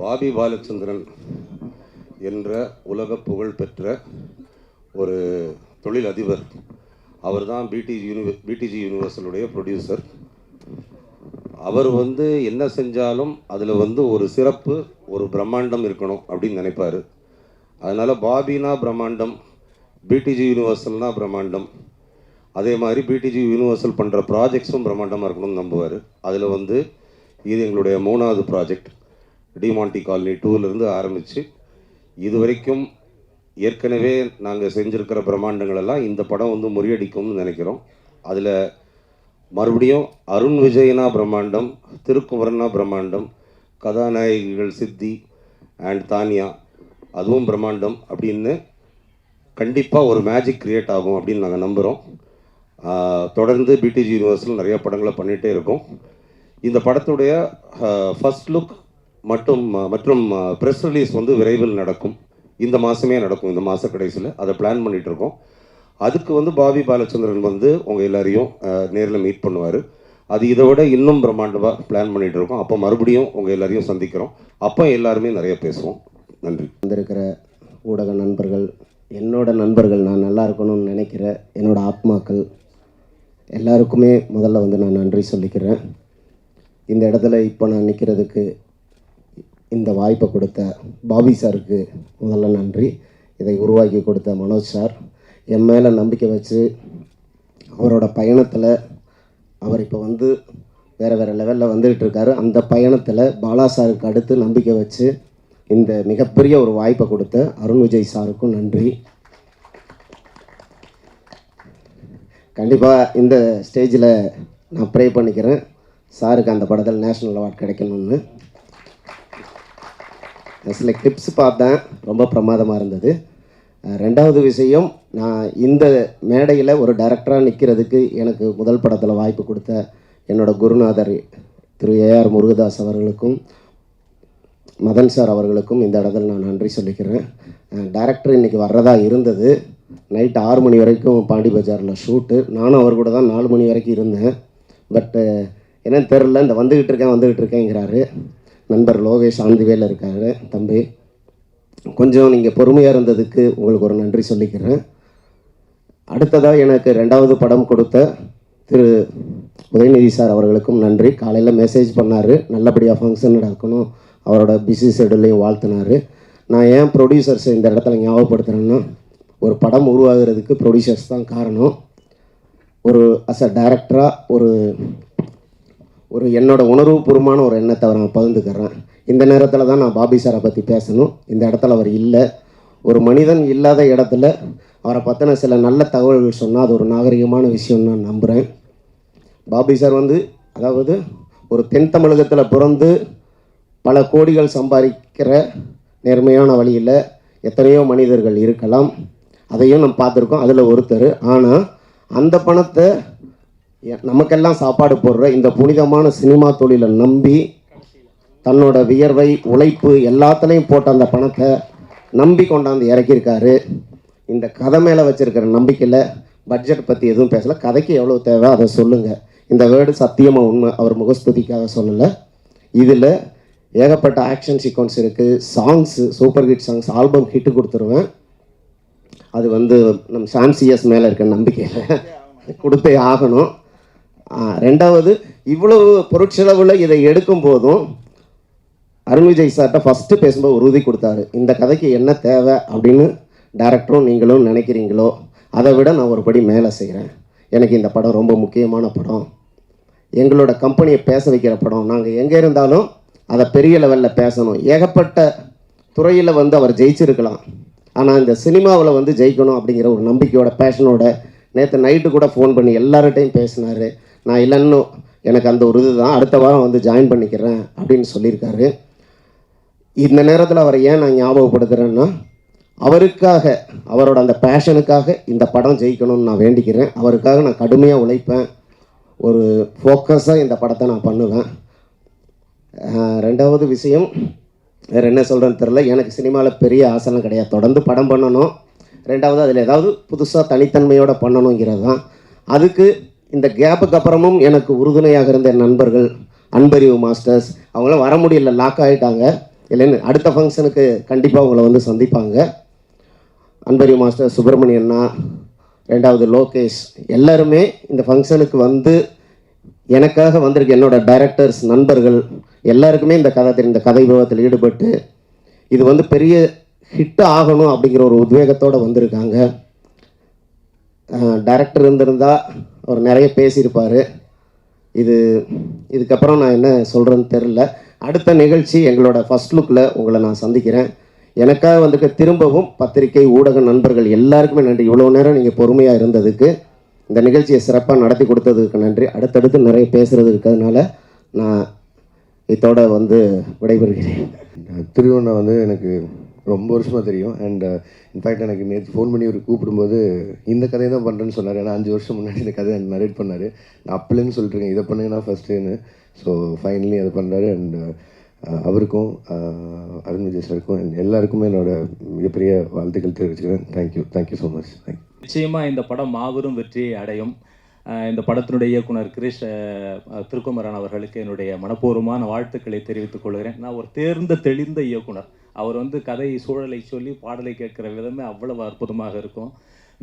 Bobby Balachandran என்ற உலக புகழ் பெற்ற ஒரு தொழில் அதிபர். அவர் தான் பிடிஜி யூனிவர்சலுடைய ப்ரொடியூசர். அவர் என்ன செஞ்சாலும் அதில் ஒரு சிறப்பு, ஒரு பிரம்மாண்டம் இருக்கணும் அப்படின்னு நினைப்பார். அதனால் பாபினா பிரம்மாண்டம், பிடிஜி யூனிவர்சல்னால் பிரம்மாண்டம். அதே மாதிரி பிடிஜி யூனிவர்சல் பண்ணுற ப்ராஜெக்ட்ஸும் பிரம்மாண்டமாக இருக்கணும்னு நம்புவார். அதில் இது எங்களுடைய 3வது ப்ராஜெக்ட். டிமாண்டி காலனி 2லேருந்து ஆரம்பித்து இது வரைக்கும் ஏற்கனவே நாங்கள் செஞ்சுருக்கிற பிரம்மாண்டங்களெல்லாம் இந்த படம் முறியடிக்கும்னு நினைக்கிறோம். அதில் மறுபடியும் அருண் விஜயனா பிரம்மாண்டம், திருக்குமரனா பிரம்மாண்டம், கதாநாயகிகள் சித்தி அண்ட் தானியா அதுவும் பிரம்மாண்டம் அப்படின்னு கண்டிப்பாக ஒரு மேஜிக் க்ரியேட் ஆகும் அப்படின்னு நாங்கள் நம்புகிறோம். தொடர்ந்து பிடிஜி யூனிவர்ஸில் நிறைய படங்களை பண்ணிகிட்டே இருக்கோம். இந்த படத்துடைய ஃபர்ஸ்ட் லுக் மற்றும் ப்ரெஸ் ரிலீஸ் விரைவில் நடக்கும். இந்த மாதமே நடக்கும், இந்த மாத கடைசியில். அதை பிளான் பண்ணிகிட்ருக்கோம். அதுக்கு பாபி பாலச்சந்திரன் உங்கள் எல்லாரையும் நேரில் மீட் பண்ணுவார். அது இதை விட இன்னும் பிரம்மாண்டமாக பிளான் பண்ணிகிட்டு இருக்கோம். அப்போ மறுபடியும் உங்கள் எல்லாரையும் சந்திக்கிறோம். அப்போ எல்லாருமே நிறைய பேசுவோம். நன்றி. வந்திருக்கிற ஊடக நண்பர்கள், என்னோட நண்பர்கள், நான் நல்லா இருக்கணும்னு நினைக்கிற என்னோடய ஆத்மாக்கள் எல்லாருக்குமே முதல்ல நான் நன்றி சொல்லிக்கிறேன். இந்த இடத்துல இப்போ நான் நிற்கிறதுக்கு இந்த வாய்ப்பை கொடுத்த பாபி சாருக்கு முதல்ல நன்றி. இதை உருவாக்கி கொடுத்த மனோஜ் சார், என் மேலே நம்பிக்கை வச்சு அவரோட பயணத்தில் அவர் இப்போ வேறு லெவலில் வந்துகிட்டு இருக்காரு. அந்த பயணத்தில் பாலா சாருக்கு அடுத்து நம்பிக்கை வச்சு இந்த மிகப்பெரிய ஒரு வாய்ப்பை கொடுத்த அருண் விஜய் சாருக்கும் நன்றி. கண்டிப்பாக இந்த ஸ்டேஜில் நான் ப்ரே பண்ணிக்கிறேன் சாருக்கு அந்த படத்தில் நேஷ்னல் அவார்ட் கிடைக்கணும்னு. சில கிளிப்ஸ் பார்த்தேன், ரொம்ப பிரமாதமாக இருந்தது. 2வது விஷயம், நான் இந்த மேடையில் ஒரு டைரக்டராக நிற்கிறதுக்கு எனக்கு முதல் படத்தில் வாய்ப்பு கொடுத்த என்னோட குருநாதர் திரு ஏஆர் முருகதாஸ் அவர்களுக்கும் மதன் சார் அவர்களுக்கும் இந்த இடத்துல நான் நன்றி சொல்லிக்கிறேன். டைரக்டர் இன்றைக்கி வர்றதா இருந்தது. நைட் 6 மணி வரைக்கும் பாண்டி பஜாரில் ஷூட்டு. நானும் அவர் கூட தான் 4 மணி வரைக்கும் இருந்தேன். பட்டு என்னன்னு தெரில, இந்த வந்துக்கிட்டு இருக்கேங்கிறாரு. நண்பர் லோகேஷ் ஆந்திவேல இருக்கார். தம்பி, கொஞ்சம் நீங்கள் பொறுமையாக இருந்ததுக்கு உங்களுக்கு ஒரு நன்றி சொல்லிக்கிறேன். அடுத்ததாக எனக்கு 2வது படம் கொடுத்த திரு உதயநிதி சார் அவர்களுக்கும் நன்றி. காலையில் மெசேஜ் பண்ணார், நல்லபடியாக ஃபங்க்ஷன் நடக்கணும், அவரோட பிஸி ஷெடியூலையும் வாழ்த்தினார். நான் ஏன் ப்ரொடியூசர்ஸை இந்த இடத்துல ஞாபகப்படுத்துகிறேன்னா, ஒரு படம் உருவாகிறதுக்கு ப்ரொடியூசர்ஸ் தான் காரணம். ஒரு அஸ் அ டைரக்டராக ஒரு என்னோட உணர்வுபூர்வமான ஒரு எண்ணத்தை நான் பகிர்ந்துக்கிறேன். இந்த நேரத்தில் தான் நான் பாபி சாரை பற்றி பேசணும். இந்த இடத்துல அவர் இல்லை. ஒரு மனிதன் இல்லாத இடத்துல அவரை பற்றின சில நல்ல தகவல்கள் சொன்னால் அது ஒரு நாகரிகமான விஷயம்னு நான் நம்புகிறேன். பாபி சார் அதாவது ஒரு தென் தமிழகத்தில் பிறந்து பல கோடிகள் சம்பாதிக்கிற நேர்மையான வழியில் எத்தனையோ மனிதர்கள் இருக்கலாம். அதையும் நம்ம பார்த்துருக்கோம். அதில் ஒருத்தர். ஆனால் அந்த பணத்தை நமக்கெல்லாம் சாப்பாடு போடுற இந்த புனிதமான சினிமா தொழிலை நம்பி தன்னோட வியர்வை, உழைப்பு எல்லாத்துலேயும் போட்ட அந்த பணத்தை நம்பி கொண்டாந்து இறக்கியிருக்காரு. இந்த கதை மேலே வச்சுருக்கிற நம்பிக்கையில் பட்ஜெட் பற்றி எதுவும் பேசலை. கதைக்கு எவ்வளோ தேவை அதை சொல்லுங்கள். இந்த வேர்டு சத்தியமாக உண்மை, அவர் முகஸ்துதிக்காக சொல்லலை. இதில் ஏகப்பட்ட ஆக்ஷன் சீக்வன்ஸ் இருக்குது. Songs super hit songs, album hit கொடுத்துருவேன். அது நம்ம சாம்சிஎஸ் மேலே இருக்க நம்பிக்கையில் கொடுத்தே ஆகணும். 2வது, இவ்வளவு பொருட்செலவில் இதை எடுக்கும் போதும் அருண் விஜய் சார்கிட்ட ஃபஸ்ட்டு பேசும்போது உறுதி கொடுத்தாரு, இந்த கதைக்கு என்ன தேவை அப்படின்னு டைரக்டரும் நீங்களும் நினைக்கிறீங்களோ அதை விட நான் ஒரு படி மேலே செய்கிறேன். எனக்கு இந்த படம் ரொம்ப முக்கியமான படம், எங்களோட கம்பெனியை பேச வைக்கிற படம். நாங்கள் எங்கே இருந்தாலும் அதை பெரிய லெவலில் பேசணும். ஏகப்பட்ட துறையில் அவர் ஜெயிச்சிருக்கலாம். ஆனால் இந்த சினிமாவில் ஜெயிக்கணும் அப்படிங்கிற ஒரு நம்பிக்கையோட, பேஷனோட நேற்று நைட்டு கூட ஃபோன் பண்ணி எல்லார்கிட்டையும் பேசினார். நான் இல்லைன்னு எனக்கு அந்த ஒரு இதுதான், அடுத்த வாரம் ஜாயின் பண்ணிக்கிறேன் அப்படின்னு சொல்லியிருக்காரு. இந்த நேரத்தில் அவரை ஏன் நான் ஞாபகப்படுத்துகிறேன்னா, அவருக்காக, அவரோட அந்த பேஷனுக்காக இந்த படம் ஜெயிக்கணும்னு நான் வேண்டிக்கிறேன். அவருக்காக நான் கடுமையாக உழைப்பேன். ஒரு ஃபோக்கஸாக இந்த படத்தை நான் பண்ணுவேன். 2வது விஷயம், வேறு என்ன சொல்கிறேன்னு தெரில. எனக்கு சினிமாவில் பெரிய ஆசைலாம் கிடையாது. தொடர்ந்து படம் பண்ணணும். 2வது அதில் ஏதாவது புதுசாக தனித்தன்மையோடு பண்ணணுங்கிறது தான். அதுக்கு இந்த கேப்புக்கு அப்புறமும் எனக்கு உறுதுணையாக இருந்த என் நண்பர்கள், அன்பறிவு மாஸ்டர்ஸ், அவங்களாம் வர முடியல, லாக் ஆகிட்டாங்க. இல்லைன்னு அடுத்த ஃபங்க்ஷனுக்கு கண்டிப்பாக உங்களை வந்து சந்திப்பாங்க. அன்பரி மாஸ்டர், சுப்பிரமணியண்ணா, ரெண்டாவது லோகேஷ், எல்லாருமே இந்த ஃபங்க்ஷனுக்கு வந்து எனக்காக வந்திருக்க என்னோடய டைரக்டர்ஸ், நண்பர்கள் எல்லாருக்குமே இந்த கதை விவாதத்தில் ஈடுபட்டு இது வந்து பெரிய ஹிட் ஆகணும் அப்படிங்கிற ஒரு உத்வேகத்தோடு வந்திருக்காங்க. டைரக்டர் இருந்திருந்தால் அவர் நிறைய பேசியிருப்பார். இதுக்கப்புறம் நான் என்ன சொல்கிறேன்னு தெரில. அடுத்த நிகழ்ச்சி எங்களோட ஃபர்ஸ்ட் லுக்கில் உங்களை நான் சந்திக்கிறேன். எனக்காக வந்துட்டு திரும்பவும் பத்திரிகை ஊடக நண்பர்கள் எல்லாருக்குமே நன்றி. இவ்வளோ நேரம் நீங்கள் பொறுமையாக இருந்ததுக்கு, இந்த நிகழ்ச்சியை சிறப்பாக நடத்தி கொடுத்ததுக்கு நன்றி. அடுத்தடுத்து நிறைய பேசுகிறது இருக்கிறதுனால நான் இதோட வந்து விடைபெறுகிறேன். திருவண்ணா வந்து எனக்கு ரொம்ப வருஷமாக தெரியும். அண்ட் இன்ஃபேக்ட் எனக்கு நேற்று ஃபோன் பண்ணி ஒரு கூப்பிடும்போது இந்த கதையை தான் பண்ணுறேன்னு சொன்னார். ஏன்னா 5 வருஷம் முன்னாடி இந்த கதையை நரேட் பண்ணார். நான் அப்பலேருந்து சொல்லிட்டுருக்கேன் இதை பண்ணுங்கன்னா ஃபஸ்ட்டுன்னு. ஸோ ஃபைனலி அதை பண்ணுறாரு. அண்ட் அவருக்கும் அருண் விஜய் சாருக்கும் எல்லாருக்குமே என்னோட மிகப்பெரிய வாழ்த்துக்கள் தெரிவிச்சுக்கிறேன். Thank you so much. தேங்க்யூ. நிச்சயமாக இந்த படம் மாபெரும் வெற்றியை அடையும். இந்த படத்தினுடைய இயக்குனர் கிரீஷ் திருக்குமரன் அவர்களுக்கு என்னுடைய மனப்பூர்வமான வாழ்த்துக்களை தெரிவித்துக் கொள்கிறேன். நான் ஒரு தெளிந்த இயக்குனர். அவர் வந்து கதை சூழலை சொல்லி பாடலை கேட்குற விதமே அவ்வளவு அற்புதமாக இருக்கும்.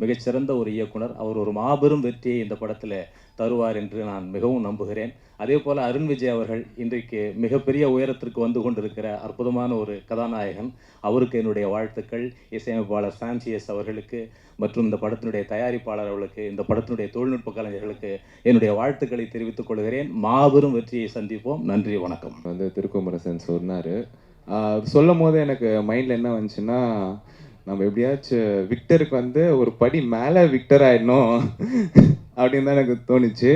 மிகச்சிறந்த ஒரு இயக்குனர். அவர் ஒரு மாபெரும் வெற்றியை இந்த படத்தில் தருவார் என்று நான் மிகவும் நம்புகிறேன். அதே போல் அருண் விஜய் அவர்கள் இன்றைக்கு மிகப்பெரிய உயரத்திற்கு வந்து கொண்டிருக்கிற அற்புதமான ஒரு கதாநாயகன். அவருக்கு என்னுடைய வாழ்த்துக்கள். இசையமைப்பாளர் சாம்சிஎஸ் அவர்களுக்கு மற்றும் இந்த படத்தினுடைய தயாரிப்பாளர் அவர்களுக்கு, இந்த படத்தினுடைய தொழில்நுட்ப கலைஞர்களுக்கு என்னுடைய வாழ்த்துக்களை தெரிவித்துக் கொள்கிறேன். மாபெரும் வெற்றியை சந்திப்போம். நன்றி, வணக்கம். வந்து திருக்குமரசன் சொன்னார். சொல்லும் போது எனக்கு மைண்டில் என்ன வந்துச்சுன்னா, நம்ம எப்படியாச்சும் விக்டருக்கு வந்து ஒரு படி மேலே விக்டர் ஆகிடணும் அப்படின்னு தான் எனக்கு தோணுச்சு.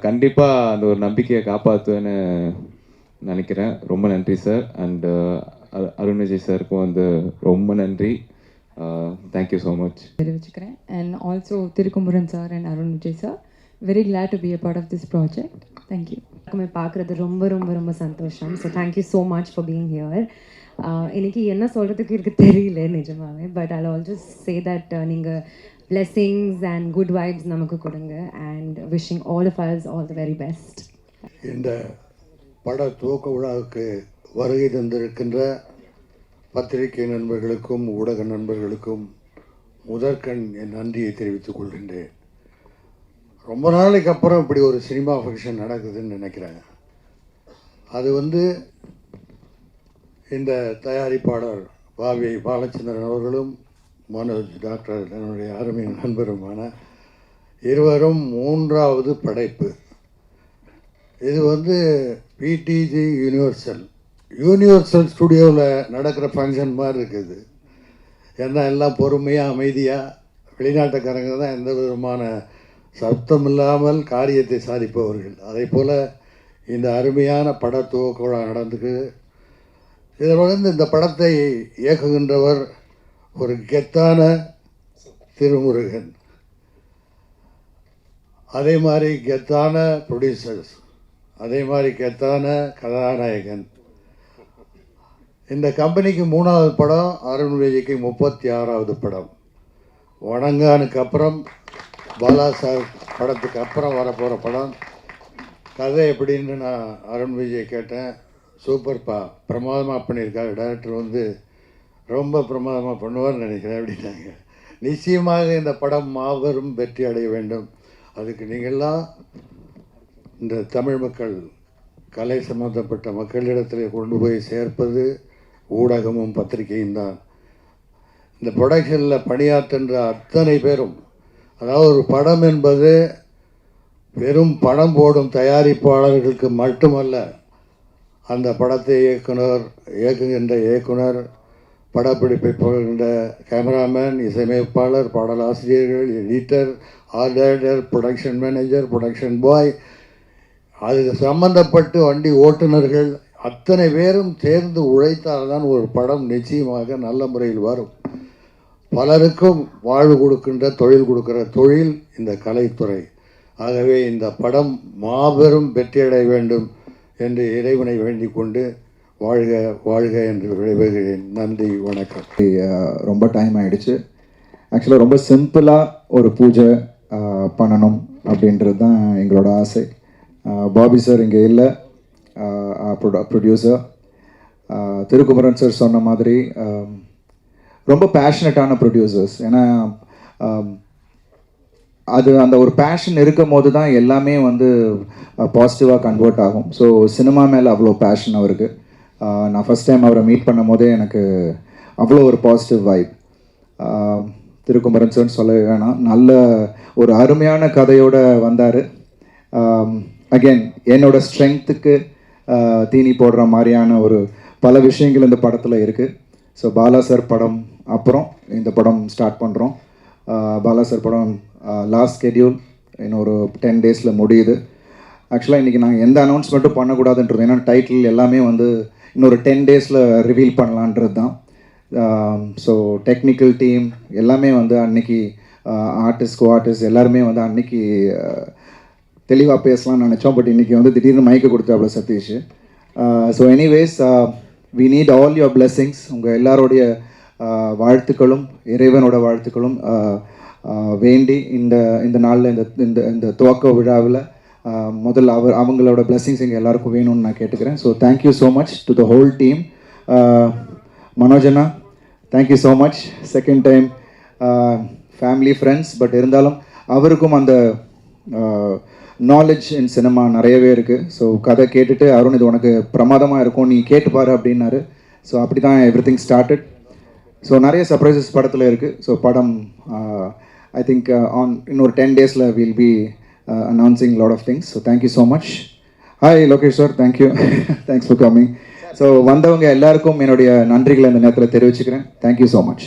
கண்டிப்பாக அந்த ஒரு நம்பிக்கையை காப்பாற்றுவேன்னு நினைக்கிறேன். ரொம்ப நன்றி சார். அண்ட் அருண் விஜய் சாருக்கும் வந்து ரொம்ப நன்றி. தேங்க்யூ ஸோ மச் தெரிவிச்சுக்கிறேன். And also Thirukumaran sir and Arun Vijay sir, very glad to be a part of this project. Thank you. எல்லாருக்குமே பார்க்குறது ரொம்ப ரொம்ப ரொம்ப சந்தோஷம். So thank you so much for being here. இன்னைக்கு என்ன சொல்கிறதுக்கு எனக்கு தெரியல நிஜமாவே. But I also say that நீங்கள் blessings and good vibes நமக்கு கொடுங்க. And wishing all of us all the very best. இந்த பட துவக்க விழாவுக்கு வருகை தந்திருக்கின்ற பத்திரிகை நண்பர்களுக்கும் ஊடக நண்பர்களுக்கும் முதற்கண் என் நன்றியை தெரிவித்துக் கொள்கின்றேன். ரொம்ப நாளைக்கு அப்புறம் இப்படி ஒரு சினிமா ஃபங்க்ஷன் நடக்குதுன்னு நினைக்கிறேன். அது வந்து இந்த தயாரிப்பாளர் பாவி பாலச்சந்திரன் அவர்களும் மனோஜ் டாக்டர் என்னுடைய அருமை நண்பருமான இருவரும் 3வது படைப்பு. இது வந்து பிடிஜி யூனிவர்சல் ஸ்டுடியோவில் நடக்கிற ஃபங்க்ஷன் மாதிரி இருக்குது. ஏன்னா எல்லாம் பொறுமையாக அமைதியாக வெளிநாட்டுக்காரங்க தான் எந்த விதமான சப்தம் இல்லாமல் காரியத்தை சாதிப்பவர்கள். அதே போல் இந்த அருமையான பட துவக்க விழா நடந்துக்கு. இதில் வந்து இந்த படத்தை இயக்குகின்றவர் ஒரு கெத்தான திருமுருகன், அதே மாதிரி கெத்தான ப்ரொடியூசர்ஸ், அதே மாதிரி கெத்தான கதாநாயகன். இந்த கம்பெனிக்கு 3வது படம், அருண் விஜய்க்கு 36வது படம். வணங்கானுக்கு அப்புறம் பாலா சார் படத்துக்கு அப்புறம் வரப்போகிற படம். கதை எப்படின்னு நான் அருண் விஜய் கேட்டேன். சூப்பர்ப்பா, பிரமாதமாக பண்ணியிருக்காரு, டைரக்டர் வந்து ரொம்ப பிரமாதமாக பண்ணுவார்னு நினைக்கிறேன் அப்படின்னாங்க. நிச்சயமாக இந்த படம் மாபெரும் வெற்றி அடைய வேண்டும். அதுக்கு நீங்கள்லாம் இந்த தமிழ் மக்கள், கலை சம்பந்தப்பட்ட மக்களிடத்தில் கொண்டு போய் சேர்ப்பது ஊடகமும் பத்திரிகையும் தான். இந்த ப்ரொடக்ஷனில் பணியாற்றுன்ற அத்தனை பேரும், அதாவது ஒரு படம் என்பது வெறும் படம் போடும் தயாரிப்பாளர்களுக்கு மட்டுமல்ல, அந்த படத்தை இயக்குகின்ற இயக்குனர், படப்பிடிப்பை போகின்ற கேமராமேன், இசையமைப்பாளர், பாடலாசிரியர்கள், editor, art director, production manager, production boy, அது சம்பந்தப்பட்டு வண்டி ஓட்டுநர்கள் அத்தனை பேரும் சேர்ந்து உழைத்தால்தான் ஒரு படம் நிச்சயமாக நல்ல முறையில் வரும். பலருக்கும் வாழ்வு கொடுக்கின்ற, தொழில் கொடுக்கிற தொழில் இந்த கலைத்துறை. ஆகவே இந்த படம் மாபெரும் வெற்றியடைய வேண்டும் என்று இறைவனை வேண்டிக் கொண்டு வாழ்க வாழ்க என்று விடைபெறுகிறேன். நன்றி, வணக்கம். ரொம்ப டைம் ஆகிடுச்சு. ஆக்சுவலாக ரொம்ப சிம்பிளாக ஒரு பூஜை பண்ணணும் அப்படின்றது தான் எங்களோட ஆசை. பாபி சார் இங்கே இல்லை, ப்ரொடியூசர். திருக்குமரன் சார் சொன்ன மாதிரி ரொம்ப பேஷனட்டான ப்ரொடியூசர்ஸ். ஏன்னா அது அந்த ஒரு பேஷன் இருக்கும் போது தான் எல்லாமே வந்து பாசிட்டிவாக கன்வெர்ட் ஆகும். ஸோ சினிமா மேலே அவ்வளோ பேஷன் அவருக்கு. நான் ஃபஸ்ட் டைம் அவரை மீட் பண்ணும் போதே எனக்கு அவ்வளோ ஒரு பாசிட்டிவ் வைப். திருக்குமரன் சார்னு சொல்ல வேணாம், நல்ல ஒரு அருமையான கதையோடு வந்தார். அகெயின் என்னோட ஸ்ட்ரென்த்துக்கு தீனி போடுற மாதிரியான ஒரு பல விஷயங்கள் இந்த படத்தில் இருக்குது. ஸோ பாலா சார் படம் அப்புறம் இந்த படம் ஸ்டார்ட் பண்ணுறோம். பாலா சார் படம் லாஸ்ட் ஸ்கெடியூல் இன்னொரு 10 டேஸில் முடியுது. ஆக்சுவலாக இன்றைக்கி நாங்கள் எந்த அனௌன்ஸ்மெண்ட்டும் பண்ணக்கூடாதுன்றது, ஏன்னா டைட்டில் எல்லாமே வந்து இன்னொரு 10 டேஸில் ரிவீல் பண்ணலான்றது தான். ஸோ டெக்னிக்கல் டீம் எல்லாமே வந்து அன்னைக்கு ஆர்டிஸ்ட் கோஆர்டிஸ்ட் எல்லாருமே வந்து அன்னைக்கு தெளிவாக பேசலாம்னு நினச்சோம். பட் இன்றைக்கி வந்து திடீர்னு மைக்கு கொடுத்தாப்புல Sathish. So anyways we need all your blessings. உங்கள் எல்லாருடைய வாழ்த்துக்களும் இறைவனோட வாழ்த்துக்களும் வேண்டி இந்த நாளில் இந்த துவக்க விழாவில் முதல்ல அவங்களோட பிளெஸ்ஸிங்ஸ் எங்கள் எல்லாருக்கும் வேணும்னு நான் கேட்டுக்கிறேன். So thank you so much to the whole team. மனோஜனா, thank you so much. Second time family friends, but இருந்தாலும் அவருக்கும் அந்த நாலேஜ் இன் சினிமா நிறையவே இருக்குது. ஸோ கதை கேட்டுட்டு அருண் இது உனக்கு பிரமாதமாக இருக்கும், நீ கேட்டுப்பாரு அப்படின்னாரு. ஸோ அப்படி தான் எவ்ரி திங் ஸ்டார்டட். ஸோ நிறைய சர்ப்ரைசஸ் படத்தில் இருக்குது. ஸோ படம் ஐ திங்க் இன்னொரு 10 டேஸில் will be announcing lot of things. So thank you so much. Hi Lokesh sir, thank you, thanks for coming. So வந்தவங்க எல்லாருக்கும் என்னுடைய நன்றிகளை இந்த நேரத்தில் தெரிவிச்சுக்கிறேன். Thank you so much.